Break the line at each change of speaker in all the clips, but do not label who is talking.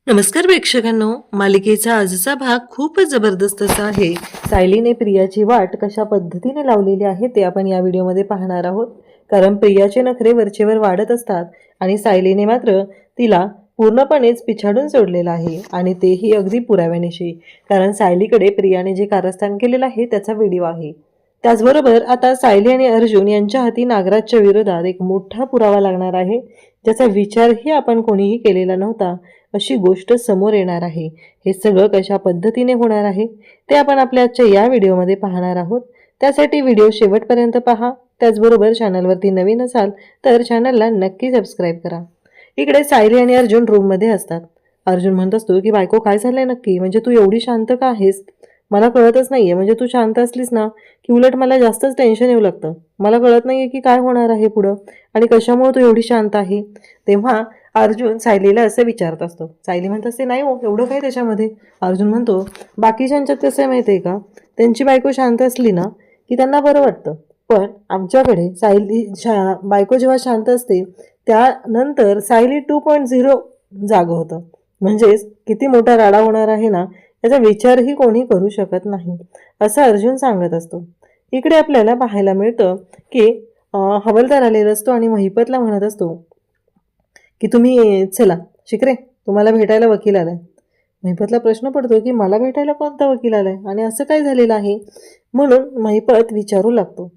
नमस्कार प्रेक्षकांनो, मालिकेचा आजचा भाग खूपच जबरदस्त असा आहे. सायलीने प्रियाची वाट कशा पद्धतीने लावलेली आहे ते आपण या व्हिडिओमध्ये पाहणार आहोत. कारण प्रियाचे नखरे वरचेवर वाढत असतात आणि सायलीने मात्र तिला पूर्णपणेच पिछाडून सोडलेलं आहे आणि तेही अगदी पुराव्यानिशी. कारण सायलीकडे प्रियाने जे कारस्थान केलेलं आहे त्याचा व्हिडिओ आहे. त्याचबरोबर आता सायली आणि अर्जुन यांच्या हाती नागराजच्या विरोधात एक मोठा पुरावा लागणार आहे, ज्याचा विचारही आपण कोणीही केलेला नव्हता अशी गोष्ट समोर येणार आहे. हे सगळं कशा पद्धतीने होणार आहे ते आपण आपल्या आजच्या या व्हिडिओमध्ये पाहणार आहोत. त्यासाठी व्हिडिओ शेवटपर्यंत पहा. त्याचबरोबर चॅनलवरती नवीन असाल तर चॅनलला नक्की सबस्क्राईब करा. इकडे सायली आणि अर्जुन रूममध्ये असतात. अर्जुन म्हणत असतो की बायको काय झालंय नक्की, म्हणजे तू एवढी शांत का आहेस? मला कळतच नाहीये. म्हणजे तू शांत असलीस ना की उलट मला जास्तच टेन्शन येऊ लागतं. मला कळत नाहीये की काय होणार आहे पुढं आणि कशामुळे तू एवढी शांत आहे. तेव्हा अर्जुन सायलीला असं विचारत असतो. सायली म्हणत असते नाही हो, एवढं काय त्याच्यामध्ये. अर्जुन म्हणतो बाकीच्यांच्यात कसं आहे माहिती आहे का, त्यांची बायको शांत असली ना की त्यांना बरं वाटतं, पण आमच्याकडे बायको जेव्हा शांत असते त्यानंतर सायली 2.0 जागं होतं. म्हणजेच किती मोठा राडा होणार आहे ना याचा विचारही कोणी करू शकत नाही, असं अर्जुन सांगत असतो. इकडे आपल्याला पाहायला मिळतं की हवालदार आलेला असतो आणि महिपतला म्हणत असतो की तुम्ही चला शिकरे, तुम्हाला भेटायला वकील आलाय. महिपतला प्रश्न पडतो की मला भेटायला कोणता वकील आलाय आणि असं काय झालेलं आहे, म्हणून महिपत विचारू लागतो.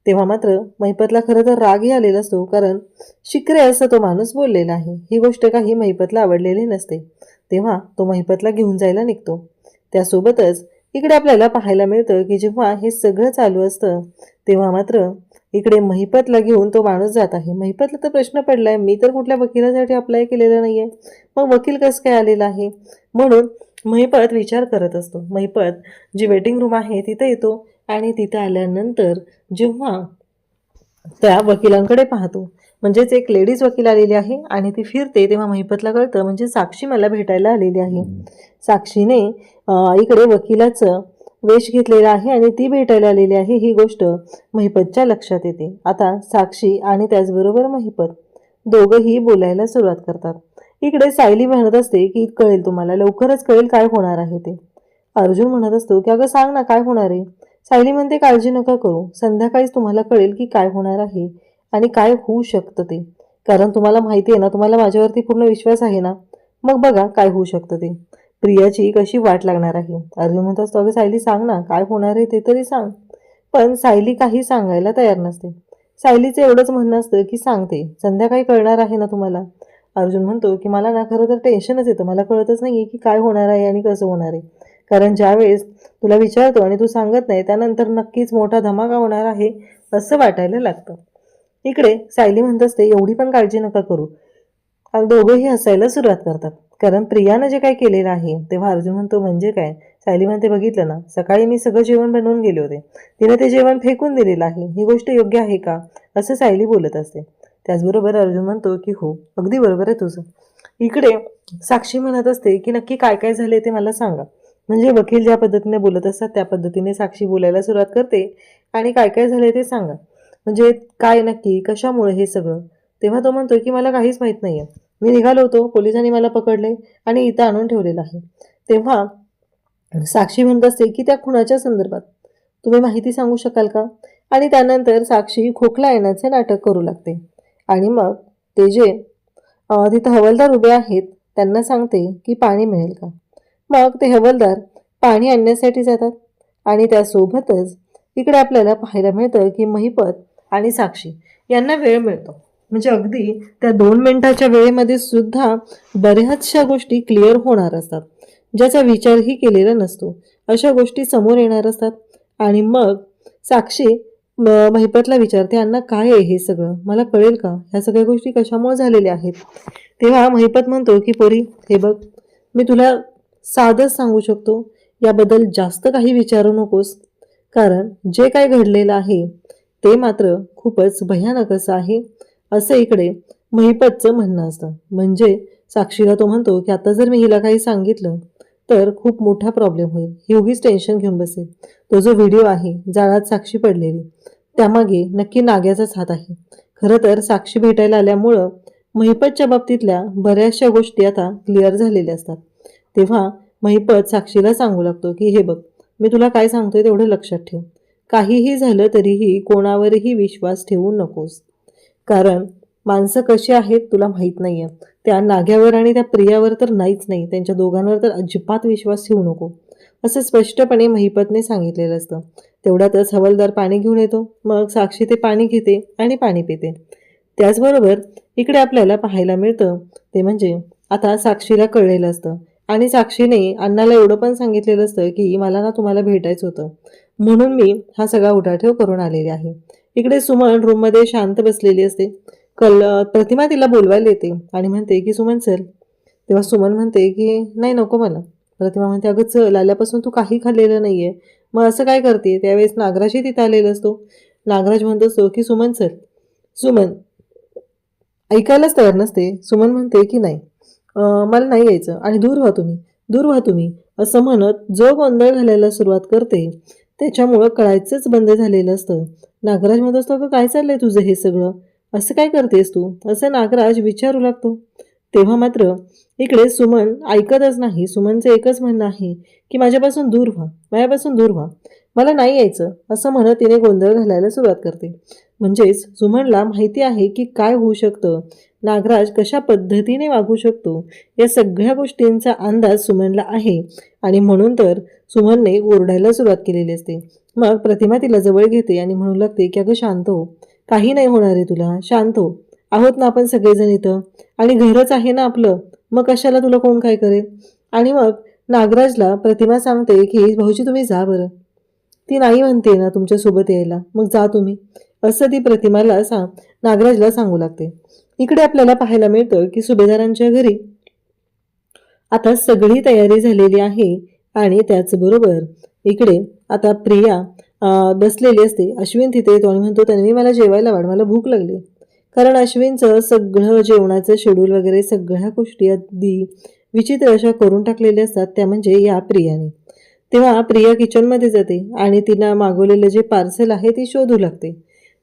तेव्हा मात्र महिपतला खरं तर रागही आलेला असतो, कारण शिकरे असं तो माणूस बोललेला आहे. ही गोष्ट काही महिपतला आवडलेली नसते. तेव्हा तो महिपतला घेऊन जायला निघतो. त्यासोबतच इकडे आपल्याला पाहायला मिळतं की जेव्हा हे सगळं चालू असतं तेव्हा मात्र इकडे महिपतला घेऊन तो माणूस जात आहे. महिपतला तर प्रश्न पडलाय, मी तर कुठल्या वकिलासाठी अप्लाय केलेलं नाहीये, मग वकील कसं काय आलेला आहे. म्हणून महिपत विचार करत असतो. महिपत जी वेटिंग रूम आहे तिथे येतो आणि तिथे आल्यानंतर जेव्हा त्या वकिलांकडे पाहतो, म्हणजेच एक लेडीज वकील आलेली आहे आणि ती फिरते, तेव्हा महिपतला कळतं म्हणजे साक्षी मला भेटायला आलेली आहे. साक्षीने इकडे वकिलाचं वेश घेतलेला आहे आणि ती भेटायला आलेली आहे ही गोष्ट महिपतच्या लक्षात येते. आता साक्षी आणि त्याचबरोबर महिपत दोघंही बोलायला सुरुवात करतात. इकडे सायली म्हणत असते की कळेल तुम्हाला, लवकरच कळेल काय होणार आहे ते. अर्जुन म्हणत असतो की अगं सांग ना काय होणार आहे. सायली म्हणते काळजी नका करू, संध्याकाळीच तुम्हाला कळेल की काय होणार आहे आणि काय होऊ शकतं ते. कारण तुम्हाला माहिती आहे ना, तुम्हाला माझ्यावरती पूर्ण विश्वास आहे ना, मग बघा काय होऊ शकतं ते. प्रियाची कशी वाट लागणार आहे. अर्जुन म्हणत असतो अगं सायली सांग ना काय होणार आहे ते तरी सांग. पण सायली काही सांगायला तयार नसते. सायलीचं एवढंच म्हणणं असतं की सांगते, संध्याकाळी कळणार आहे ना तुम्हाला. अर्जुन म्हणतो की मला ना खरं तर टेन्शनच येतं, मला कळतच नाहीये की काय होणार आहे आणि कसं होणार आहे. कारण ज्यावेळेस तुला विचारतो आणि तू सांगत नाही त्यानंतर नक्कीच मोठा धमाका होणार आहे असं वाटायला लागतं. इकडे सायली म्हणत असते एवढी पण काळजी नका करू. आणि दोघंही हसायला सुरुवात करतात, कारण प्रियानं जे काय केलेलं आहे. तेव्हा अर्जुन म्हणतो म्हणजे काय. सायली म्हणते बघितलं ना, सकाळी मी सगळं जेवण बनवून गेले होते, तिने ते जेवण फेकून दिलेलं आहे, ही गोष्ट योग्य आहे का, असं सायली बोलत असते. त्याचबरोबर अर्जुन म्हणतो की हो अगदी बरोबर आहे तुझं. इकडे साक्षी म्हणत असते की नक्की काय काय झाले ते मला सांगा. म्हणजे वकील ज्या पद्धतीने बोलत असतात त्या पद्धतीने साक्षी बोलायला सुरुवात करते आणि काय काय झाले ते सांगा, म्हणजे काय नक्की कशामुळे हे सगळं. तेव्हा तो म्हणतो की मला काहीच माहीत नाहीये, मी निघालो होतो, पोलिसांनी मला पकडले आणि इथं आणून ठेवलेलं आहे. तेव्हा साक्षी म्हणत असते की त्या खुनाच्या संदर्भात तुम्ही माहिती सांगू शकाल का. आणि त्यानंतर साक्षी खोकला येण्याचे नाटक करू लागते आणि मग ते जे तिथं हवालदार उभे आहेत त्यांना सांगते की पाणी मिळेल का. मग ते हवालदार पाणी आणण्यासाठी जातात आणि त्यासोबतच इकडे आपल्याला पाहायला मिळतं की महिपत आणि साक्षी यांना वेळ मिळतो. म्हणजे अगदी त्या 2 मिनिटाच्या वेळेमध्ये सुद्धा बऱ्याचशा गोष्टी क्लिअर होणार असतात, ज्याचा विचारही केलेला नसतो. अशा गोष्टी समोर येणार असतात आणि मग साक्षी महिपतला विचारते अण्णा काय आहे हे सगळं, मला कळेल का, ह्या सगळ्या गोष्टी कशामुळे झालेल्या आहेत. तेव्हा महिपत म्हणतो की पोरी हे बघ, मी तुला साधंच सांगू शकतो, याबद्दल जास्त काही विचारू नकोस, कारण जे काय घडलेलं आहे ते मात्र खूपच भयानक असं आहे, असं इकडे महिपतचं म्हणणं असतं. म्हणजे साक्षीला तो म्हणतो की आता जर मी हिला काही सांगितलं तर खूप मोठा प्रॉब्लेम होईल, ही उगीच टेन्शन घेऊन बसेल. तो जो व्हिडिओ आहे जाळात साक्षी पडलेली त्यामागे नक्की नाग्याचाच हात आहे. खरं तर साक्षी भेटायला आल्यामुळं महिपतच्या बाबतीतल्या बऱ्याचशा गोष्टी आता क्लिअर झालेल्या असतात. तेव्हा महिपत साक्षीला सांगू लागतो की हे बघ, मी तुला काय सांगतोय तेवढं लक्षात ठेव. काहीही झालं तरीही कोणावरही विश्वास ठेवू नकोस. कारण माणसं कशी आहेत तुला माहीत नाहीये. त्या नाग्यावर आणि त्या प्रियावर तर नाहीच नाही, त्यांच्या दोघांवर तर अजिबात विश्वास ठेवू नको, असं स्पष्टपणे महिपतने सांगितलेलं असतं. तेवढ्यातच हवालदार पाणी घेऊन येतो. मग साक्षी ते पाणी घेते आणि पाणी पिते. त्याचबरोबर इकडे आपल्याला पाहायला मिळतं ते म्हणजे आता साक्षीला कळलेलं असतं आणि साक्षीने अण्णाला एवढं पण सांगितलेलं असतं की मला ना तुम्हाला भेटायचं होतं, म्हणून मी हा सगळा उठाठेव करून आलेले आहे. इकडे सुमन रूममध्ये शांत बसलेली असते. प्रतिमा तिला बोलवायला येते आणि म्हणते की सुमन चल. तेव्हा सुमन म्हणते की नाही नको मला. प्रतिमा म्हणते अगं चल, आल्यापासून तू काही खाल्लेलं नाहीये, मग असं काय करते. त्यावेळेस नागराजही तिथं आलेला असतो. नागराज म्हणत असतो की सुमन चल. सुमन ऐकायलाच तयार नसते. सुमन म्हणते की नाही, मला नाही यायचं आणि दूर व्हा तुम्ही, दूर व्हा तुम्ही, असं म्हणत जो गोंधळ घालायला सुरुवात करते त्याच्यामुळं कळायचंच बंद झालेलं असतं. नागराज म्हणत असतो का काय चाललंय तुझं हे सगळं, असं काय करतेस तू, असं नागराज विचारू लागतो. तेव्हा मात्र इकडे सुमन ऐकतच नाही. सुमनचं एकच म्हणणं आहे की माझ्यापासून दूर व्हा, माझ्यापासून दूर व्हा, मला नाही यायचं, असं म्हणत तिने गोंधळ घालायला सुरुवात करते. म्हणजेच सुमनला माहिती आहे की काय होऊ शकतं, नागराज कशा पद्धतीने वागू शकतो, या सगळ्या गोष्टींचा अंदाज सुमनला आहे आणि म्हणून तर सुमनने ओरडायला सुरुवात केलेली असते. मग प्रतिमा तिला जवळ घेते आणि म्हणू लागते की अगं शांत हो, काही नाही होणार आहे तुला, शांत हो, आहोत ना आपण सगळेजण इथं आणि घरच आहे ना आपलं, मग कशाला तुला कोण काय करेल. आणि मग नागराजला प्रतिमा सांगते की भाऊजी तुम्ही जा बरं, ती नाही म्हणते ना तुमच्यासोबत यायला, मग जा तुम्ही, असं ती प्रतिमाला नागराजला सांगू लागते. इकडे आपल्याला पाहायला मिळतं की सुभेदारांच्या घरी आता सगळी तयारी झालेली आहे आणि त्याचबरोबर इकडे आता प्रिया बसलेली असते. अश्विन तिथे येतो आणि म्हणतो तन्वी मला जेवायला वाढ, मला भूक लागली. कारण अश्विनचं सगळं जेवणाचं शेड्यूल वगैरे सगळ्या गोष्टी अगदी विचित्र अशा करून टाकलेल्या असतात, त्या म्हणजे या प्रियाने. तेव्हा प्रिया किचनमध्ये जाते आणि तिला मागवलेलं जे पार्सल आहे ते शोधू लागते,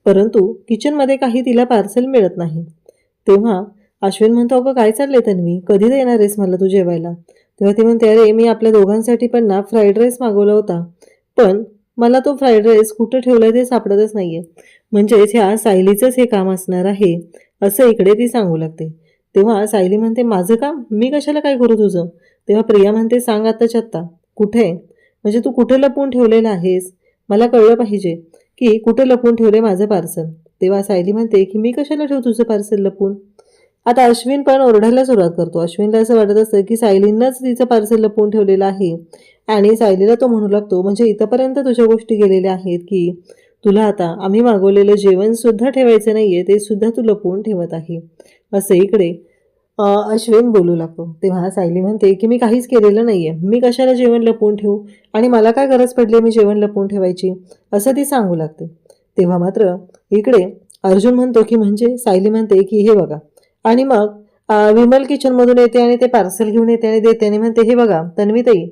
परंतु किचनमध्ये काही तिला पार्सल मिळत नाही. तेव्हा अश्विन म्हणतो अगं काय चाललंय तन्वी, कधी देणार आहेस मला तू जेवायला. तेव्हा ती म्हणते अरे मी आपल्या दोघांसाठी पण ना फ्राईड राईस मागवला होता, पण मला तो फ्राईड राईस कुठं ठेवलाय ते सापडतच नाहीये. म्हणजेच ह्या सायलीचंच हे काम असणार आहे, असं इकडे ती सांगू लागते. तेव्हा सायली म्हणते माझं काम, मी कशाला काय करू तुझं. तेव्हा प्रिया म्हणते सांग आत्ताच्या आत्ता कुठे आहे, म्हणजे तू कुठे लपवून ठेवलेलं आहेस, मला कळलं पाहिजे की कुठं लपवून ठेवले माझं पार्सल. तेव्हा सायली म्हणते की मी कशाला ठेवू तुझं पार्सल लपवून. आता अश्विन पण ओरडायला सुरुवात करतो. अश्विनला असं वाटत असतं की सायलींनाच तिचं पार्सल लपवून ठेवलेलं आहे आणि सायलीला तो म्हणू लागतो म्हणजे इथंपर्यंत तुझ्या गोष्टी गेलेल्या आहेत की तुला आता आम्ही मागवलेलं जेवण सुद्धा ठेवायचं नाहीये, ते सुद्धा तू लपवून ठेवत आहे, असं इकडे अश्विन बोलू लागतो. तेव्हा सायली म्हणते की मी काहीच केलेलं नाहीये, मी कशाला जेवण लपवून ठेवू आणि मला काय गरज पडली मी जेवण लपवून ठेवायची, असं ती सांगू लागते. तेव्हा मात्र इकडे अर्जुन म्हणतो की म्हणजे सायली म्हणते की हे बघा, आणि मग विमल किचनमधून येते आणि ते पार्सल घेऊन येते आणि देते आणि म्हणते हे बघा तन्वीताई,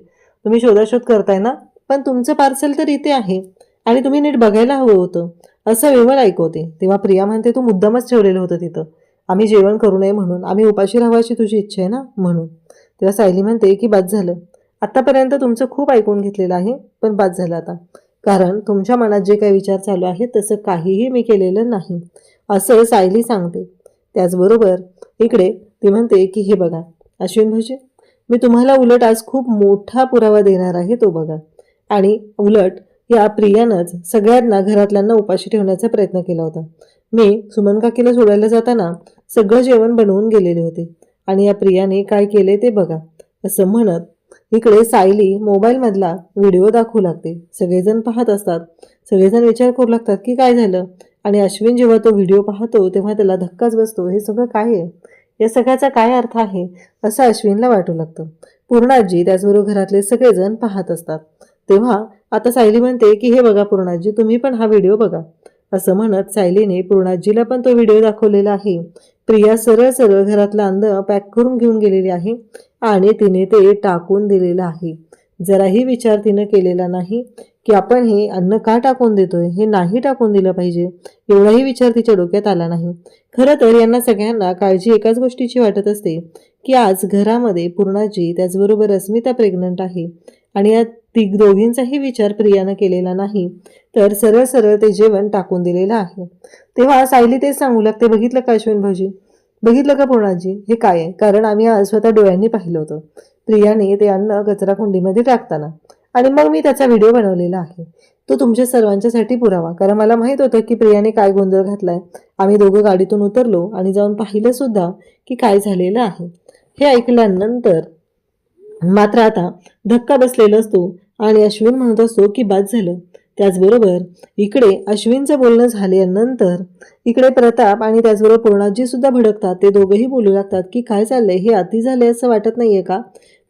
तुम्ही शोधाशोध करताय ना, पण तुमचं पार्सल तर इथे आहे आणि तुम्ही नीट बघायला हवं होतं, असं विमल ऐकवते. तेव्हा प्रिया म्हणते तू मुद्दामच ठेवलेलं होतं तिथं, आम्ही जेवण करू नये म्हणून, आम्ही उपाशी राहायची तुझी इच्छा आहे ना म्हणून. तेव्हा सायली म्हणते की बाद झालं, आत्तापर्यंत तुमचं खूप ऐकून घेतलेलं आहे, पण बाद झालं आता, कारण तुमच्या मनात जे काही विचार चालू आहेत तसं काहीही मी केलेलं नाही, असं सायली सांगते. त्याचबरोबर इकडे ती म्हणते की हे बघा अश्विन भाऊजी, मी तुम्हाला उलट आज खूप मोठा पुरावा देणार आहे, तो बघा. आणि उलट या प्रियानंच सगळ्यांना घरातल्यांना उपाशी ठेवण्याचा प्रयत्न केला होता. मी सुमन काकीला सोडायला जाताना सगळं जेवण बनवून गेलेले होते आणि या प्रियाने काय केले ते बघा, असं म्हणत इकडे सायली मोबाईलमधला व्हिडिओ दाखवू लागते. सगळेजण पाहत असतात, सगळेजण विचार करू लागतात की काय झालं, आणि अश्विन जेव्हा तो व्हिडिओ पाहतो तेव्हा त्याला धक्काच बसतो. हे सगळं काय आहे, या सगळ्याचा काय अर्थ आहे, असं अश्विनला वाटू लागतं. पूर्णाजी त्याचबरोबर घरातले सगळेजण पाहत असतात. तेव्हा आता सायली म्हणते की हे बघा पूर्णाजी, तुम्ही पण हा व्हिडिओ बघा, असं म्हणत सायलीने पूर्णाजीला पण तो व्हिडिओ दाखवलेला आहे. प्रिया सरळ सरळ घरातलं अन्न पॅक करून घेऊन गेलेली आहे आणि तिने ते टाकून दिलेलं आहे. जराही विचार तिनं केलेला नाही की आपण हे अन्न का टाकून देतोय, हे नाही टाकून दिलं पाहिजे, एवढाही विचार तिच्या डोक्यात आला नाही. खरं तर यांना सगळ्यांना काळजी एकाच गोष्टीची वाटत असते की आज घरामध्ये पूर्णाजी त्याचबरोबर अस्मिता प्रेग्नंट आहे आणि या दोघींचाही विचार प्रियानं केलेला नाही, तर सरळ सरळ ते जेवण टाकून दिलेलं आहे. तेव्हा सायली तेच सांगू लागते, बघितलं का अश्विन भाऊजी, बघितलं का पूर्णाजी, हे काय आहे? कारण आम्ही आज स्वतः डोळ्यांनी पाहिलं होतं प्रियाने ते अन्न कचरा कुंडीमध्ये टाकताना, आणि मग मी त्याचा व्हिडिओ बनवलेला आहे. तो तुमच्या सर्वांच्यासाठी पुरावा, कारण मला माहित होतं की प्रियाने काय गोंधळ घातलाय. आम्ही दोघं गाडीतून उतरलो आणि जाऊन पाहिलं सुद्धा की काय झालेलं आहे. हे ऐकल्यानंतर मात्र आता धक्का बसलेला असतो आणि अश्विन म्हणत असतो की बाद झालं. त्याचबरोबर इकडे अश्विनचं बोलणं झाल्यानंतर इकडे प्रताप आणि त्याचबरोबर पूर्णाजी सुद्धा भडकतात. ते दोघंही बोलू लागतात की काय चाललंय, हे अति झालंय असं वाटत नाहीये का?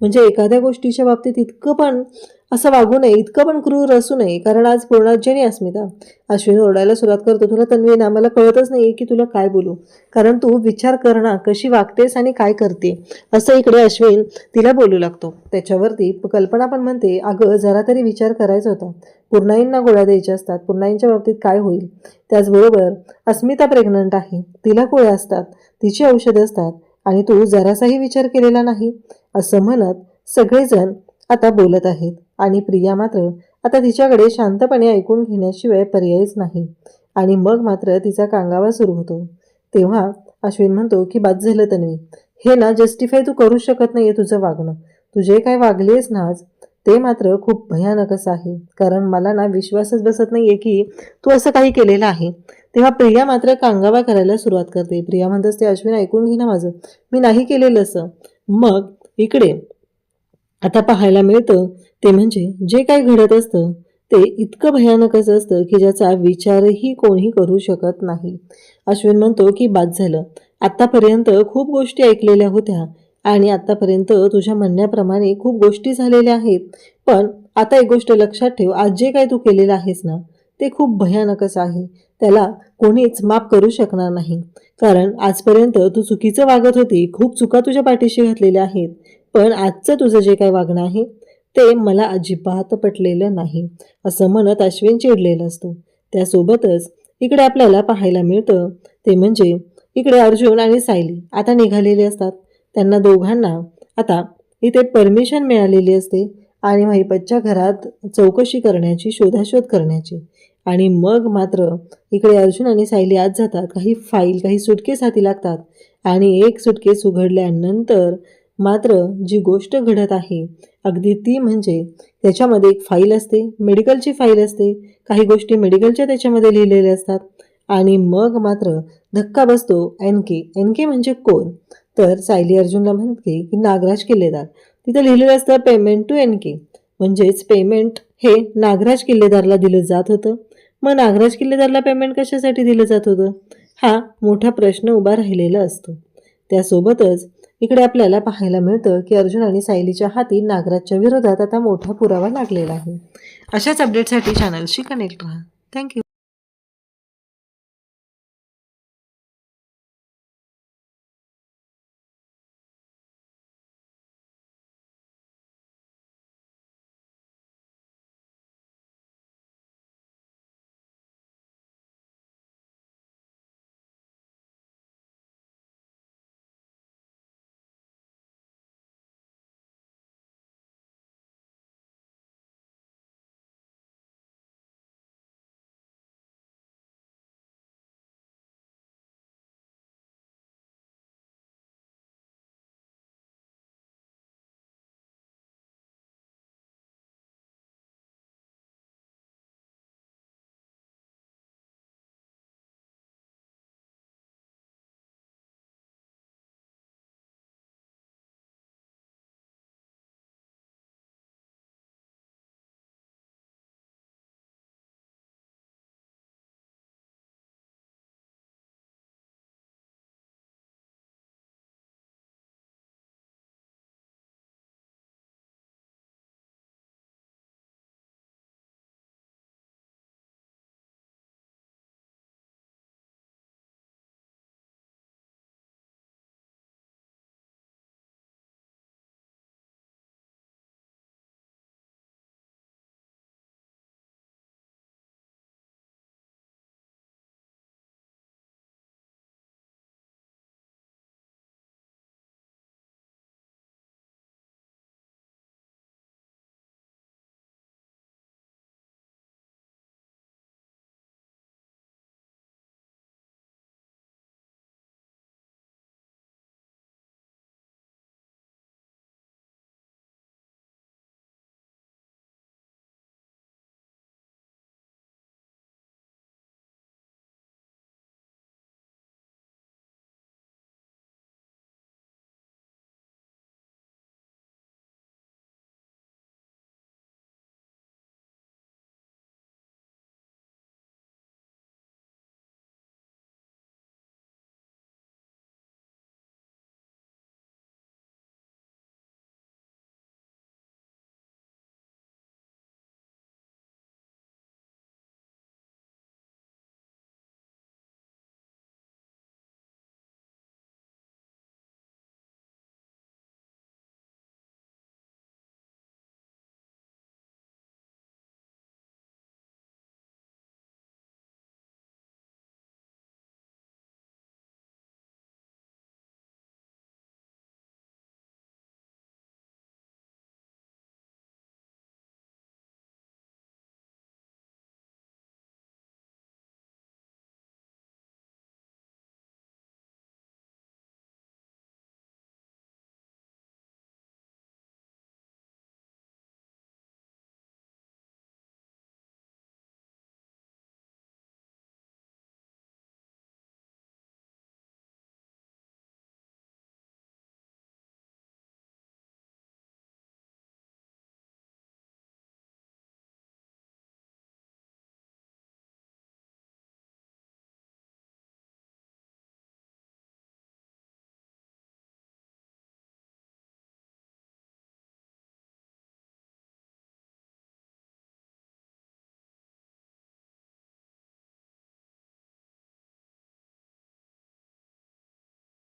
म्हणजे एखाद्या गोष्टीच्या बाबतीत इतकं पण असं वागू नये, इतकं पण क्रूर असू नये. कारण आज पूर्णाजी आणि अस्मिता, अश्विन ओरडायला सुरुवात करतो, तुला तन्वी ना, मला कळतच नाहीये की तुला काय बोलू, कारण तू विचार कर ना, कशी वागतेस आणि काय करते, असं इकडे अश्विन तिला बोलू लागतो. त्याच्यावरती कल्पना पण म्हणते, अगं जरा तरी विचार करायचा होता, पूर्णाईंना गोळ्या द्यायच्या असतात, पूर्णाईंच्या बाबतीत काय होईल. त्याचबरोबर अस्मिता प्रेग्नंट आहे, तिला गोळ्या असतात, तिची औषधं असतात, आणि तू जरासाही विचार केलेला नाही, असं म्हणत सगळेजण आता बोलत आहेत. आणि प्रिया मात्र आता तिच्याकडे शांतपणे ऐकून घेण्याशिवाय पर्यायच नाही. आणि मग मात्र तिचा कांगावा सुरू होतो. तेव्हा अश्विन म्हणतो की बाद झालं तन्वी, हे ना जस्टिफाय तू करू शकत नाहीये तुझं वागणं, तू जे काय वागलीस ना आज ते मात्र खूप भयानकच आहे. कारण मला ना विश्वासच बसत नाहीये की तू असं काही केलेलं आहे. तेव्हा प्रिया मात्र कांगावा करायला सुरुवात करते. प्रिया म्हणत असते, अश्विन ऐकून घे ना माझं, मी नाही केलेलं असं. मग इकडे आता पाहायला मिळतं ते म्हणजे जे काही घडत असतं ते इतकं भयानकच असतं की ज्याचा विचारही कोणी करू शकत नाही. अश्विन म्हणतो की बाद झालं, आत्तापर्यंत खूप गोष्टी ऐकलेल्या होत्या आणि आत्तापर्यंत तुझ्या म्हणण्याप्रमाणे खूप गोष्टी झालेल्या आहेत, पण आता एक गोष्ट लक्षात ठेव, आज जे काही तू केलेलं आहेस ना ते खूप भयानकच आहे, त्याला कोणीच माफ करू शकणार नाही. कारण आजपर्यंत तू चुकीचं वागत होती, खूप चुका तुझ्या पाठीशी घातलेल्या आहेत, पण आजचं तुझं जे काही वागणं आहे ते मला अजिबात पटलेलं नाही, असं म्हणत अश्विन चिडलेला असतो. त्यासोबतच इकडे आपल्याला पाहायला मिळतं ते म्हणजे इकडे अर्जुन आणि सायली आता निघालेले असतात. त्यांना दोघांना आता इथे परमिशन मिळालेली असते आणि महिपतच्या घरात चौकशी करण्याची, शोधाशोध करण्याची. आणि मग मात्र इकडे अर्जुन आणि सायली आत जातात. काही फाईल, काही सुटकेस हाती लागतात आणि एक सुटकेस उघडल्यानंतर मात्र जी गोष्ट घडत आहे अगदी ती म्हणजे त्याच्यामध्ये एक फाईल असते, मेडिकलची फाईल असते, काही गोष्टी मेडिकलच्या त्याच्यामध्ये लिहिलेल्या असतात. आणि मग मात्र धक्का बसतो. एन के म्हणजे कोण, तर सायली अर्जुनला म्हणते की नागराज किल्लेदार. तिथं लिहिलेलं असतं पेमेंट टू NK, म्हणजेच पेमेंट हे नागराज किल्लेदारला दिलं जात होतं. मग नागराज किल्लेदारला पेमेंट कशासाठी दिलं जात होतं, हा मोठा प्रश्न उभा राहिलेला असतो. त्यासोबतच इकडे आपल्याला पाहायला मिळतं की अर्जुन आणि सायलीच्या हाती नागराजच्या विरोधात आता मोठा पुरावा लागलेला आहे. अशाच अपडेटसाठी चॅनलशी कनेक्ट राहा. थँक्यू.